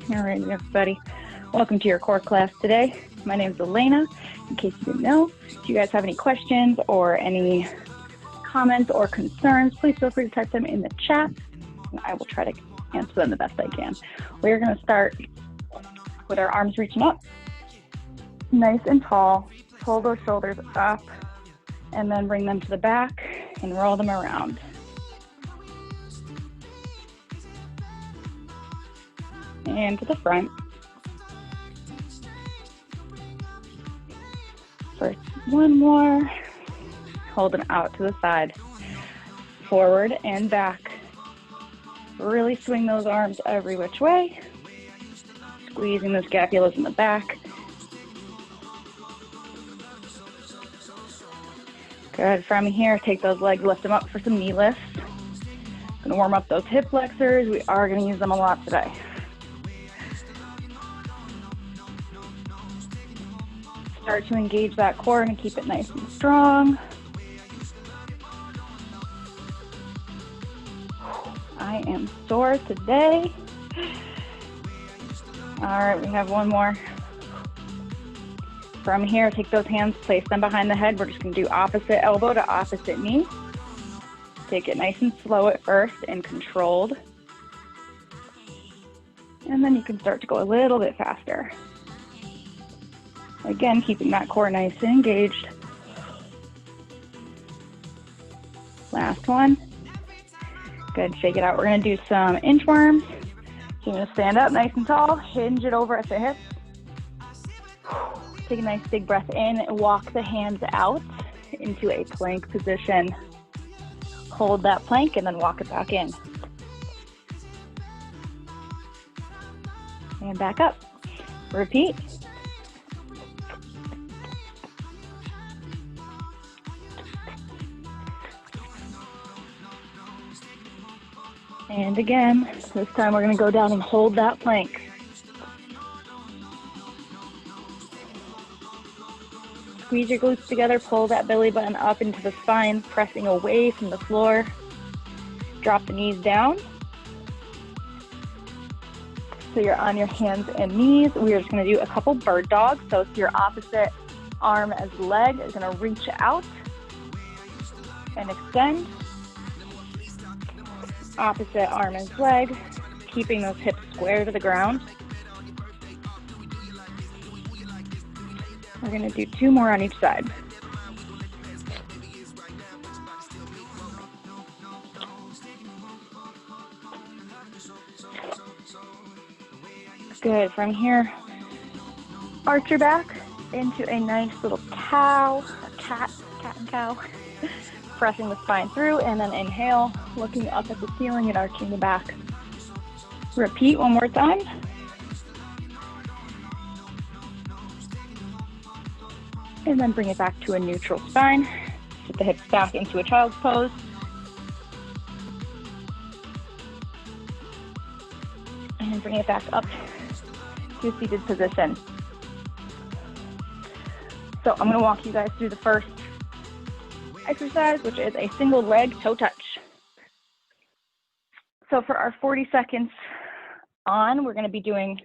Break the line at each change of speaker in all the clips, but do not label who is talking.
All right, everybody. Welcome to your core class today. My name is Elena. In case you didn't know, if you guys have any questions or any comments or concerns, please feel free to type them in the chat, and I will try to answer them the best I can. We're going to start with our arms reaching up, nice and tall. Pull those shoulders up, and then bring them to the back and roll them around. And to the front. First, one more. Hold them out to the side. Forward and back. Really swing those arms every which way. Squeezing the scapulas in the back. Good. From here, take those legs, lift them up for some knee lifts. Gonna warm up those hip flexors. We are gonna use them a lot today. Start to engage that core and keep it nice and strong. I am sore today. All right, we have one more. From here, take those hands, place them behind the head. We're just gonna do opposite elbow to opposite knee. Take it nice and slow at first and controlled. And then you can start to go a little bit faster. Again, keeping that core nice and engaged. Last one. Good, shake it out. We're gonna do some inchworms. So you're gonna stand up nice and tall, hinge it over at the hips. Take a nice big breath in, walk the hands out into a plank position. Hold that plank and then walk it back in. And back up. Repeat. And again, this time we're going to go down and hold that plank. Squeeze your glutes together, pull that belly button up into the spine, pressing away from the floor. Drop the knees down. So you're on your hands and knees. We're just going to do a couple bird dogs. So it's your opposite arm as leg is going to reach out and extend. Opposite arm as leg, keeping those hips square to the ground. We're going to do two more on each side. Good. From here, arch your back into a nice little cow, cat and cow. Pressing the spine through, and then inhale, looking up at the ceiling and arching the back. Repeat one more time. And then bring it back to a neutral spine. Put the hips back into a child's pose. And bring it back up to a seated position. So I'm going to walk you guys through the first exercise, which is a single leg toe touch. So for our 40 seconds on, we're going to be doing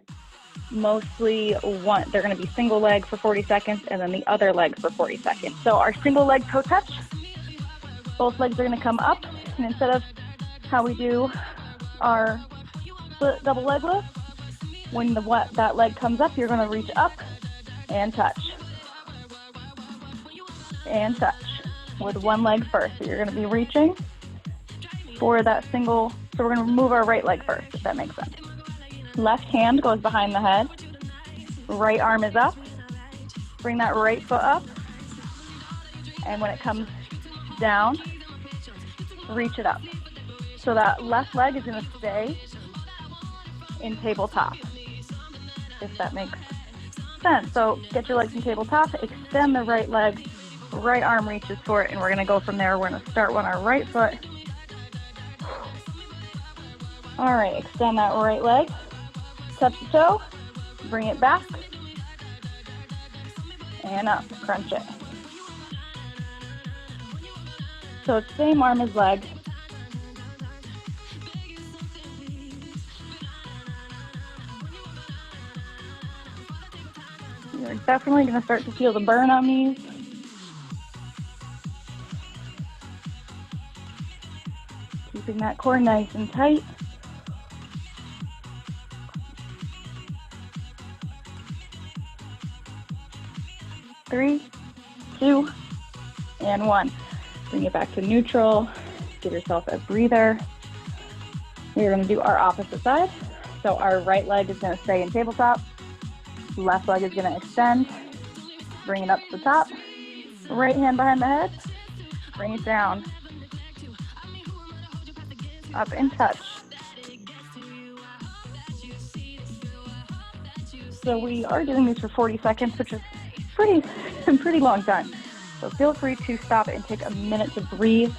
mostly one. They're going to be single leg for 40 seconds and then the other leg for 40 seconds. So our single leg toe touch, both legs are going to come up, and instead of how we do our split double leg lift, when that leg comes up, you're going to reach up and touch and touch with one leg first. So you're going to be reaching for that single. So we're going to move our right leg first, if that makes sense. Left hand goes behind the head. Right arm is up. Bring that right foot up. And when it comes down, reach it up. So that left leg is going to stay in tabletop, if that makes sense. So get your legs in tabletop, extend the right leg, right arm reaches for it, and we're going to go from there. We're going to start on our right foot. All right, extend that right leg, touch the toe, bring it back, and up, crunch it. So it's same arm as leg. You're definitely going to start to feel the burn on these. Keeping that core nice and tight. Three, two, and one. Bring it back to neutral. Give yourself a breather. We're going to do our opposite side. So our right leg is going to stay in tabletop. Left leg is going to extend. Bring it up to the top. Right hand behind the head. Bring it down. Up and touch. So we are doing these for 40 seconds, which is pretty long time. So feel free to stop and take a minute to breathe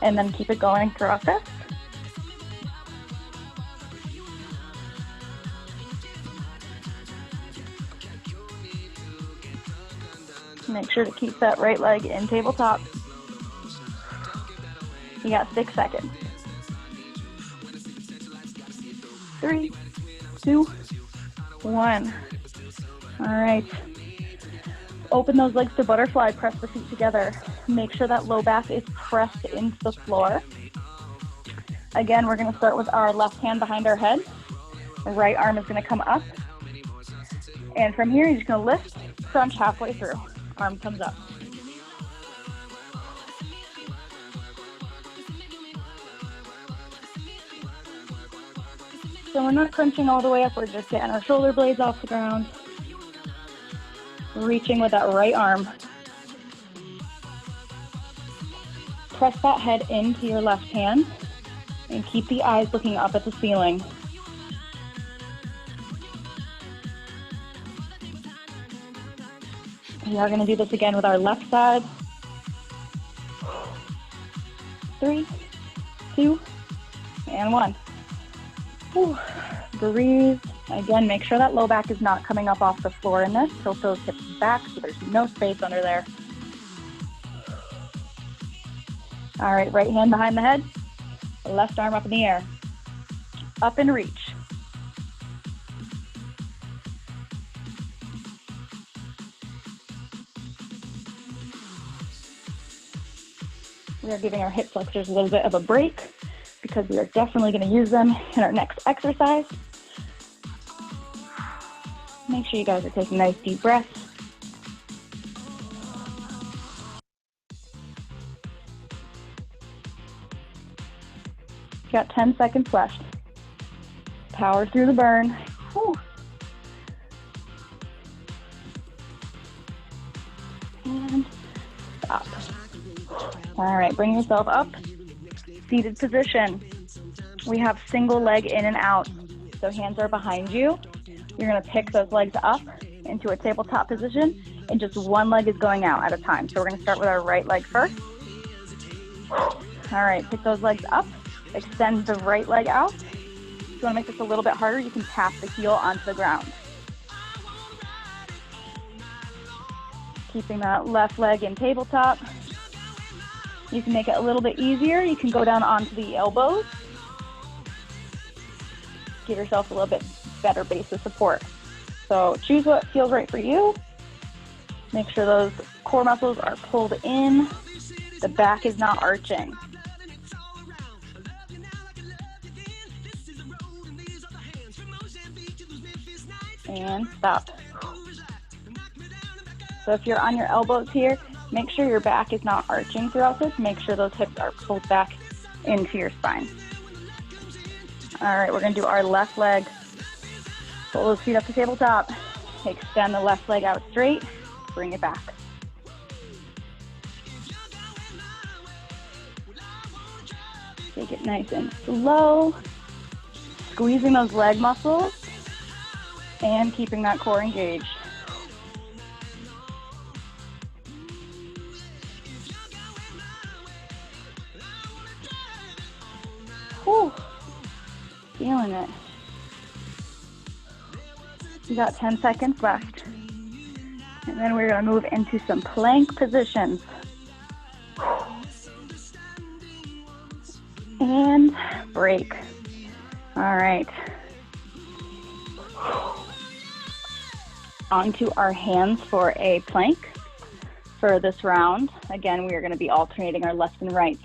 and then keep it going throughout this. Make sure to keep that right leg in tabletop. You got 6 seconds. 3, 2, 1. All right. Open those legs to butterfly, press the feet together. Make sure that low back is pressed into the floor. Again, we're gonna start with our left hand behind our head. The right arm is gonna come up. And from here, you're just gonna lift, crunch halfway through. Arm comes up. So we're not crunching all the way up, we're just getting our shoulder blades off the ground. Reaching with that right arm. Press that head into your left hand and keep the eyes looking up at the ceiling. We are going to do this again with our left side. 3, 2, and 1. Whew. Breathe. Again, make sure that low back is not coming up off the floor in this. Tilt those hips back so there's no space under there. All right, right hand behind the head, left arm up in the air. Up and reach. We are giving our hip flexors a little bit of a break because we are definitely going to use them in our next exercise. Make sure you guys are taking nice deep breaths. Got 10 seconds left. Power through the burn. Whew. And stop. All right, bring yourself up. Seated position. We have single leg in and out. So hands are behind you. You're gonna pick those legs up into a tabletop position and just one leg is going out at a time. So we're gonna start with our right leg first. All right, pick those legs up. Extend the right leg out. If you wanna make this a little bit harder, you can tap the heel onto the ground. Keeping that left leg in tabletop. You can make it a little bit easier. You can go down onto the elbows. Give yourself a little bit better base of support. So choose what feels right for you. Make sure those core muscles are pulled in. The back is not arching. And stop. So if you're on your elbows here, make sure your back is not arching throughout this. Make sure those hips are pulled back into your spine. All right, we're gonna do our left leg. Pull those feet up to tabletop. Extend the left leg out straight. Bring it back. Take it nice and slow. Squeezing those leg muscles and keeping that core engaged. Whew. Feeling it. You got 10 seconds left. And then we're going to move into some plank positions. And break. All right. onto our hands for a plank for this round. Again, we are going to be alternating our left and right.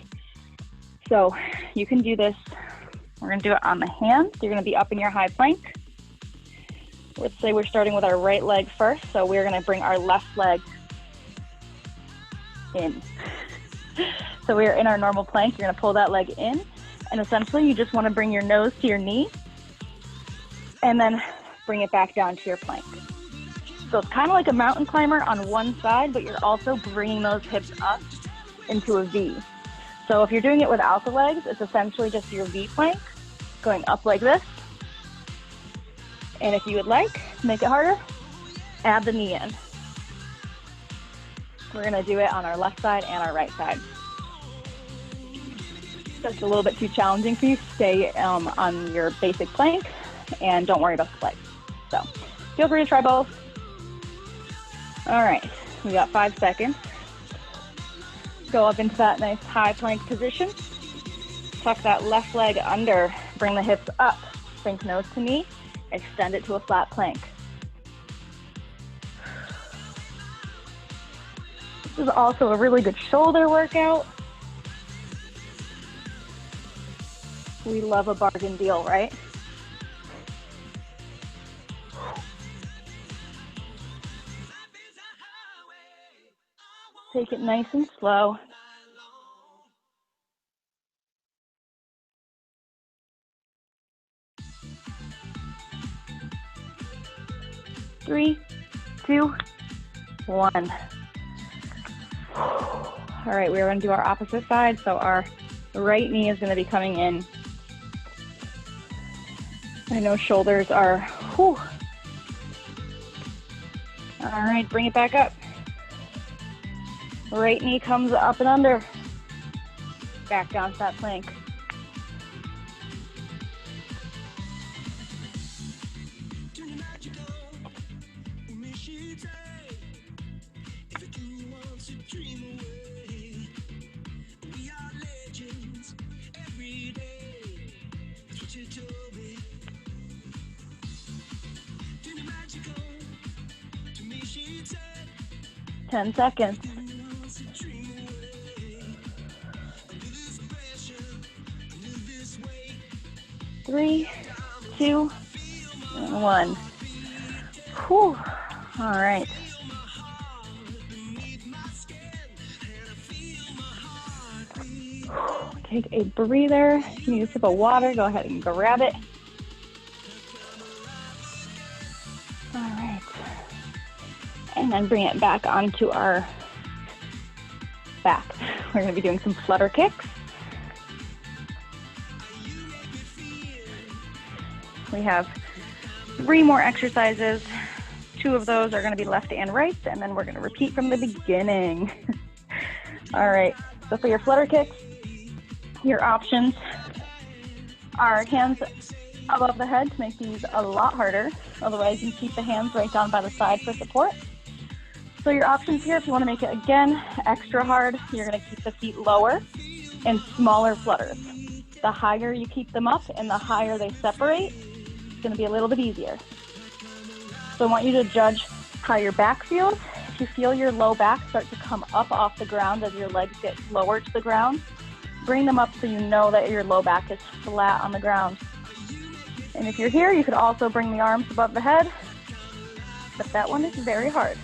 So you can do this. We're going to do it on the hands. You're going to be up in your high plank. Let's say we're starting with our right leg first. So we're going to bring our left leg in. So we're in our normal plank. You're going to pull that leg in. And essentially, you just want to bring your nose to your knee and then bring it back down to your plank. So it's kind of like a mountain climber on one side, but you're also bringing those hips up into a V. So if you're doing it without the legs, it's essentially just your V plank going up like this. And if you would like, make it harder, add the knee in. We're going to do it on our left side and our right side. That's a little bit too challenging for you. Stay on your basic plank and don't worry about the legs. So feel free to try both. All right, we got 5 seconds. Go up into that nice high plank position. Tuck that left leg under, bring the hips up, bring nose to knee, extend it to a flat plank. This is also a really good shoulder workout. We love a bargain deal, right? Take it nice and slow. Three, two, one. All right, we're going to do our opposite side. So our right knee is going to be coming in. I know shoulders are, whew. All right, bring it back up. Right knee comes up and under. Back down to that plank. Ten seconds. Three, two, one. Whew. All right. Take a breather. You need a sip of water. Go ahead and grab it. All right. And then bring it back onto our back. We're going to be doing some flutter kicks. We have 3 more exercises. 2 of those are going to be left and right, and then we're going to repeat from the beginning. All right, so for your flutter kicks, your options are hands above the head to make these a lot harder. Otherwise, you can keep the hands right down by the side for support. So your options here, if you want to make it, again, extra hard, you're going to keep the feet lower and smaller flutters. The higher you keep them up and the higher they separate, it's going to be a little bit easier. So I want you to judge how your back feels. If you feel your low back start to come up off the ground as your legs get lower to the ground, bring them up so you know that your low back is flat on the ground. And if you're here, you could also bring the arms above the head, but that one is very hard.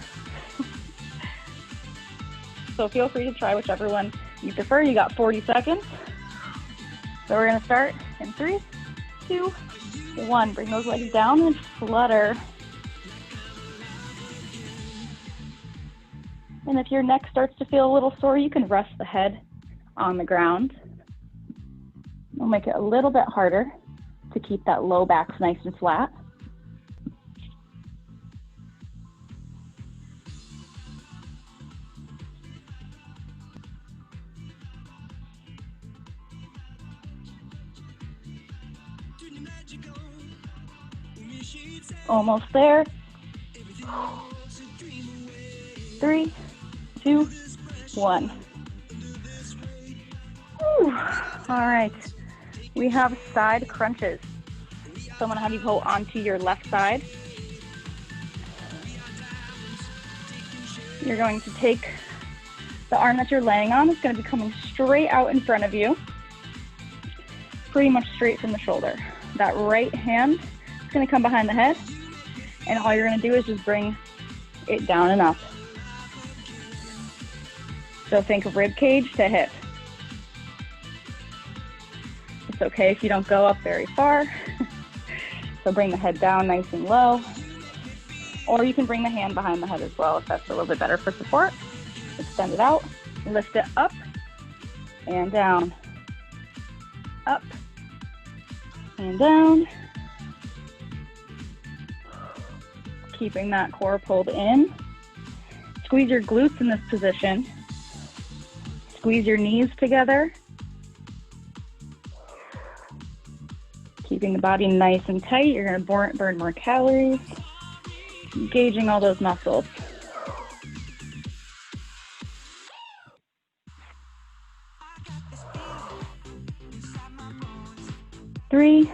So feel free to try whichever one you prefer. You got 40 seconds. So we're gonna start in 3, 2, 1. Bring those legs down and flutter. And if your neck starts to feel a little sore, you can rest the head on the ground. We'll make it a little bit harder to keep that low back nice and flat. Almost there. 3, 2, 1. Whew. All right. We have side crunches. So I'm going to have you go onto your left side. You're going to take the arm that you're laying on. It's going to be coming straight out in front of you, pretty much straight from the shoulder. That right hand is going to come behind the head, and all you're going to do is just bring it down and up. So think rib cage to hip. It's okay if you don't go up very far. So bring the head down nice and low. Or you can bring the hand behind the head as well if that's a little bit better for support. Extend it out, lift it up and down. Up and down. Keeping that core pulled in. Squeeze your glutes in this position. Squeeze your knees together. Keeping the body nice and tight. You're going to burn more calories. Engaging all those muscles. Three,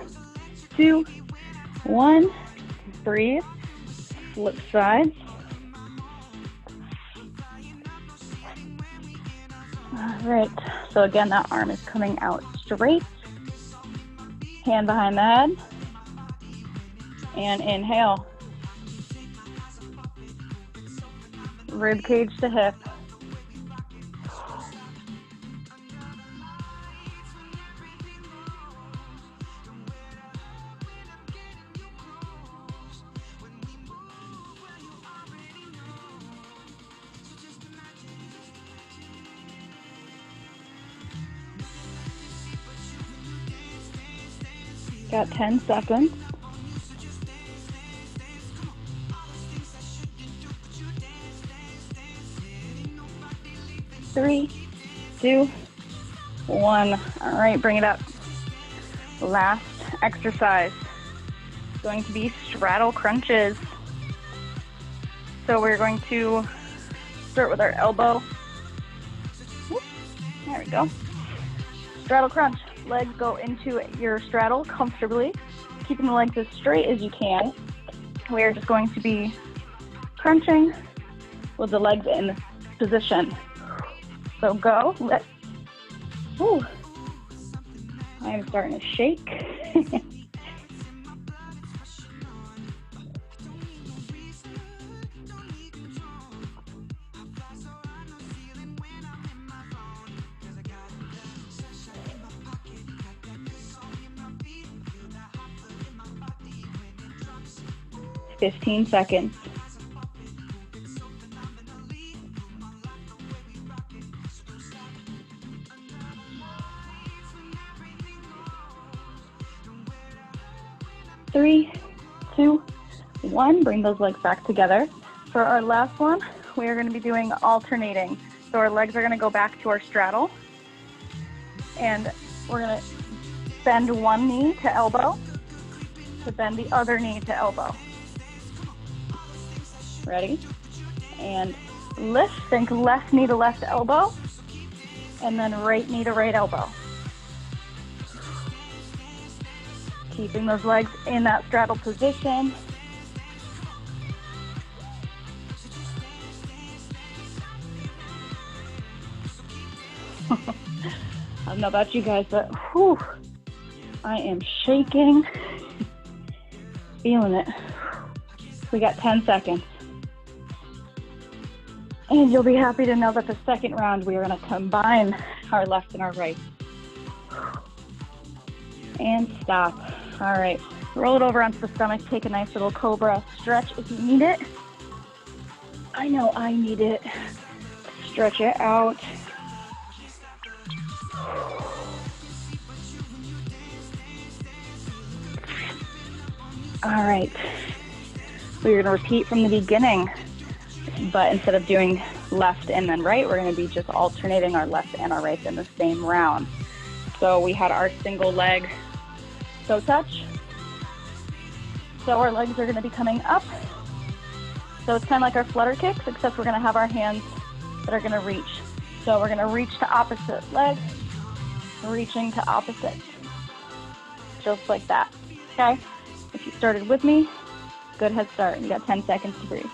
two, one. Breathe. Flip sides. All right, so again, that arm is coming out straight. Hand behind the head. And inhale. Rib cage to hip. Got 10 seconds. Three, two, one. All right, bring it up. Last exercise is going to be straddle crunches. So we're going to start with our elbow. Whoop, there we go. Straddle crunch. Legs go into your straddle comfortably, keeping the legs as straight as you can. We are just going to be crunching with the legs in position. So go. Whew. I am starting to shake. Fifteen seconds. Three, two, one. Bring those legs back together. For our last one, we are going to be doing alternating. So our legs are going to go back to our straddle. And we're going to bend one knee to elbow, to bend the other knee to elbow. Ready? And lift. Think left knee to left elbow. And then right knee to right elbow. Keeping those legs in that straddle position. I don't know about you guys, but whew, I am shaking. Feeling it. We got 10 seconds. And you'll be happy to know that the second round, we are going to combine our left and our right. And stop. All right. Roll it over onto the stomach. Take a nice little cobra stretch if you need it. I know I need it. Stretch it out. All right. We're going to repeat from the beginning. But instead of doing left and then right, we're going to be just alternating our left and our right in the same round. So we had our single leg toe touch. So our legs are going to be coming up. So it's kind of like our flutter kicks, except we're going to have our hands that are going to reach. So we're going to reach to opposite leg, reaching to opposite. Just like that. Okay? If you started with me, good head start. You got 10 seconds to breathe.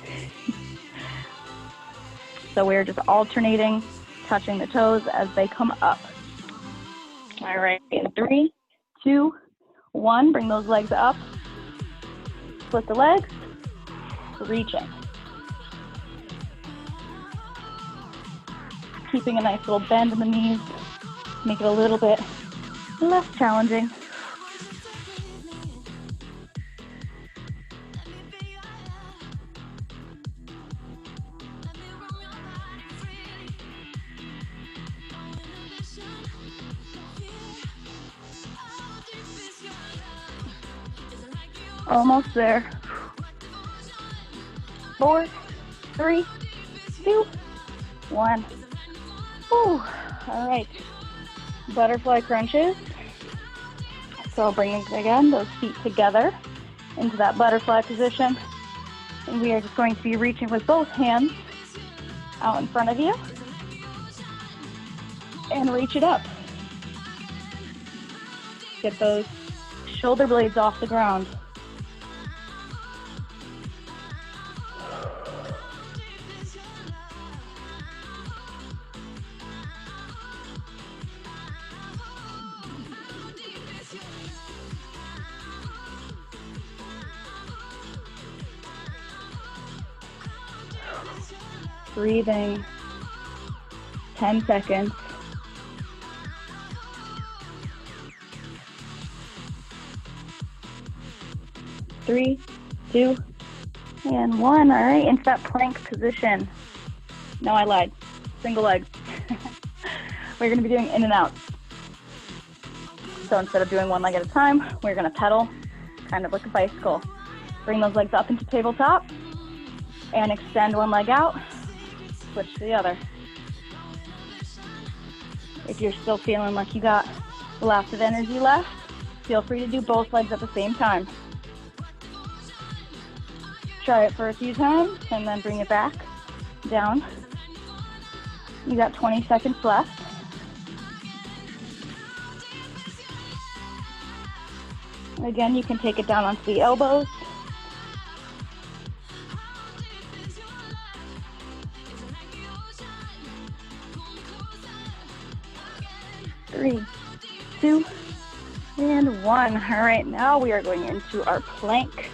So we're just alternating, touching the toes as they come up. All right, in 3, 2, 1, bring those legs up. Split the legs, reaching. Keeping a nice little bend in the knees, make it a little bit less challenging. Almost there. 4, 3, 2, 1. Whew. All right. Butterfly crunches. So bringing again those feet together into that butterfly position. And we are just going to be reaching with both hands out in front of you. And reach it up. Get those shoulder blades off the ground. Breathing. 10 seconds. Three, 2, and 1. All right, into that plank position. No, I lied. Single legs. We're going to be doing in and out. So instead of doing one leg at a time, we're going to pedal, kind of like a bicycle. Bring those legs up into tabletop and extend one leg out. Switch to the other. If you're still feeling like you got lots of energy left, feel free to do both legs at the same time. Try it for a few times and then bring it back down. You got 20 seconds left. Again, you can take it down onto the elbows. Three, 2, and 1. All right, now we are going into our plank.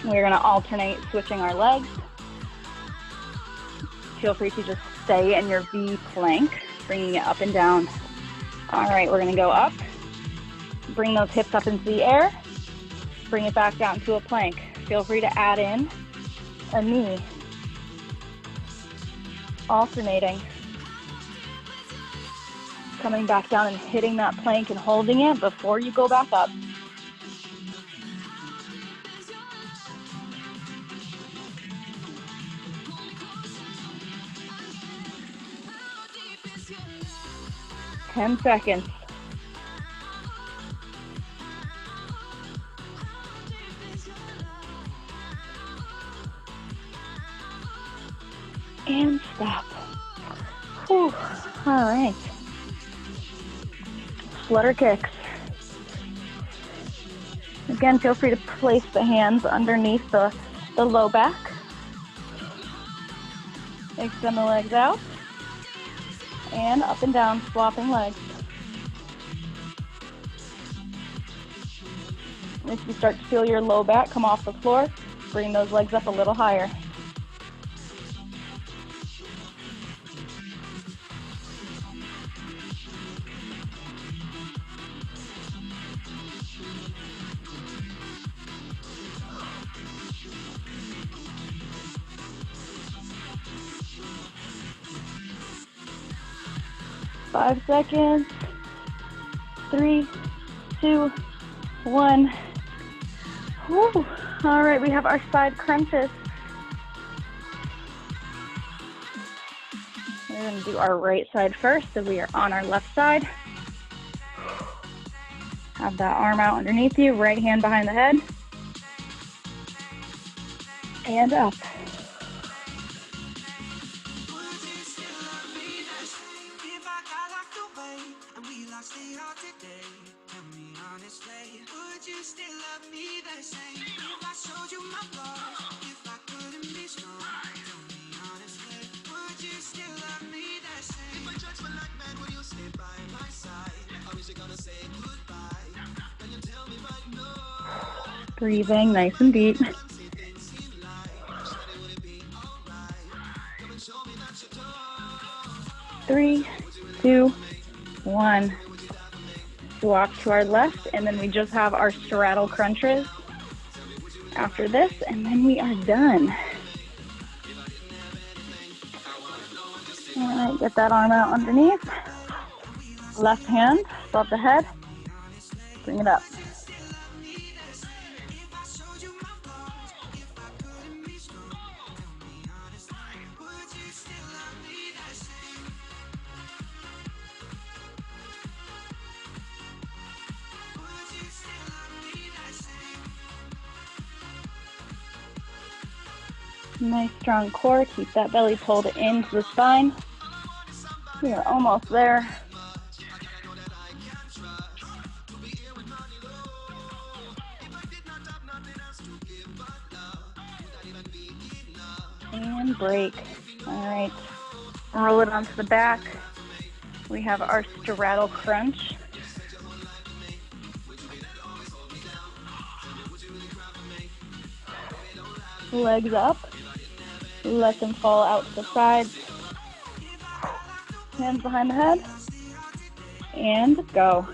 We're going to alternate switching our legs. Feel free to just stay in your V plank, bringing it up and down. All right, we're going to go up. Bring those hips up into the air. Bring it back down to a plank. Feel free to add in a knee. Alternating. Coming back down and hitting that plank and holding it before you go back up. Ten seconds. And stop. Whew. All right. Flutter kicks. Again, feel free to place the hands underneath the low back. Extend the legs out. And up and down, swapping legs. If you start to feel your low back come off the floor, bring those legs up a little higher. Five seconds. 3, 2, 1. Whew. All right, we have our side crunches. We're going to do our right side first, so we are on our left side. Have that arm out underneath you, right hand behind the head. And up. Breathing nice and deep. 3, 2, 1. Walk to our left, and then we just have our straddle crunches after this, and then we are done. All right, get that arm out underneath. Left hand above the head. Bring it up. Nice strong core. Keep that belly pulled into the spine. We are almost there. And break. All right. Roll it onto the back. We have our straddle crunch. Legs up. Let them fall out to the sides. Hands behind the head. And go.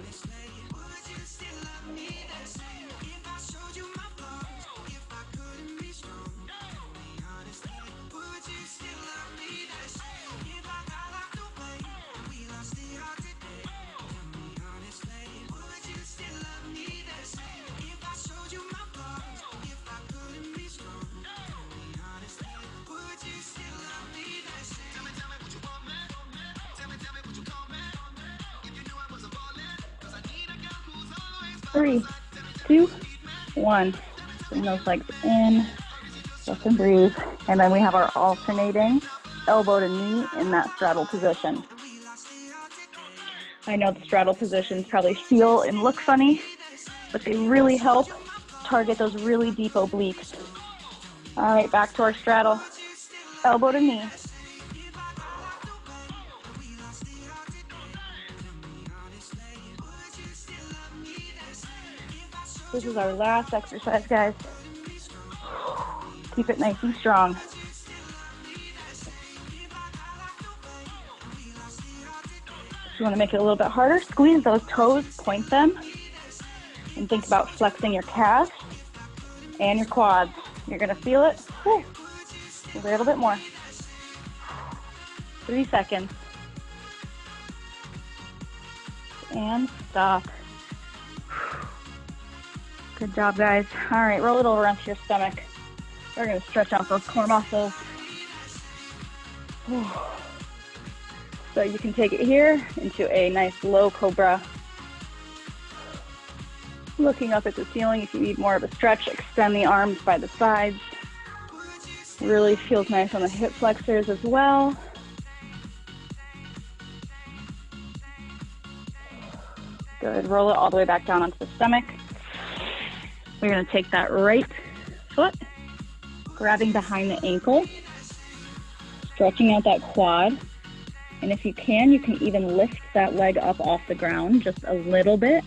Three, 2, 1. Bring those legs in, let them breathe. And then we have our alternating elbow to knee in that straddle position. I know the straddle positions probably feel and look funny, but they really help target those really deep obliques. All right, back to our straddle. Elbow to knee. This is our last exercise, guys. Keep it nice and strong. If you want to make it a little bit harder, squeeze those toes, point them, and think about flexing your calves and your quads. You're going to feel it. Whew. A little bit more. 3 seconds. And stop. Good job, guys. All right, roll it over onto your stomach. We're going to stretch out those core muscles. Whew. So you can take it here into a nice low cobra. Looking up at the ceiling. If you need more of a stretch, extend the arms by the sides. Really feels nice on the hip flexors as well. Good. Roll it all the way back down onto the stomach. We're going to take that right foot, grabbing behind the ankle, stretching out that quad. And if you can even lift that leg up off the ground just a little bit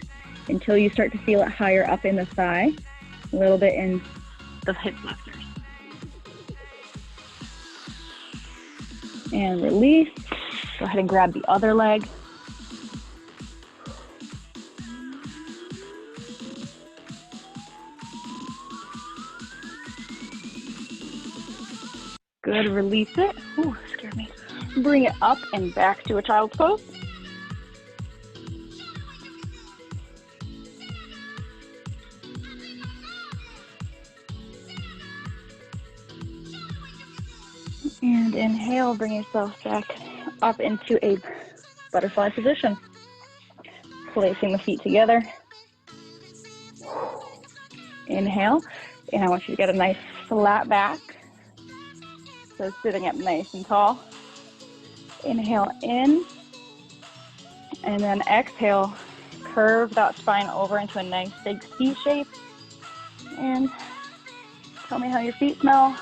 until you start to feel it higher up in the thigh, a little bit in the hip flexors. And release. Go ahead and grab the other leg. Good, release it. Ooh, scared me. Bring it up and back to a child's pose. And inhale, bring yourself back up into a butterfly position. Placing the feet together. Inhale, and I want you to get a nice flat back. So sitting up nice and tall. Inhale in, and then exhale, curve that spine over into a nice big C shape. And tell me how your feet smell.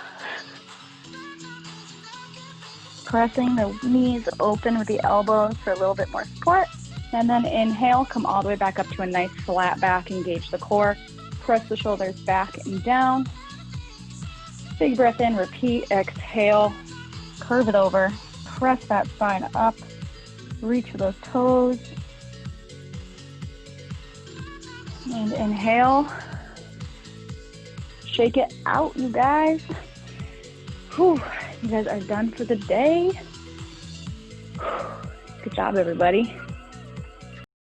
Pressing the knees open with the elbows for a little bit more support. And then inhale, come all the way back up to a nice flat back, engage the core. Press the shoulders back and down. Big breath in, repeat, exhale, curve it over, press that spine up, reach for those toes. And inhale, shake it out, you guys. Whew, you guys are done for the day. Good job, everybody.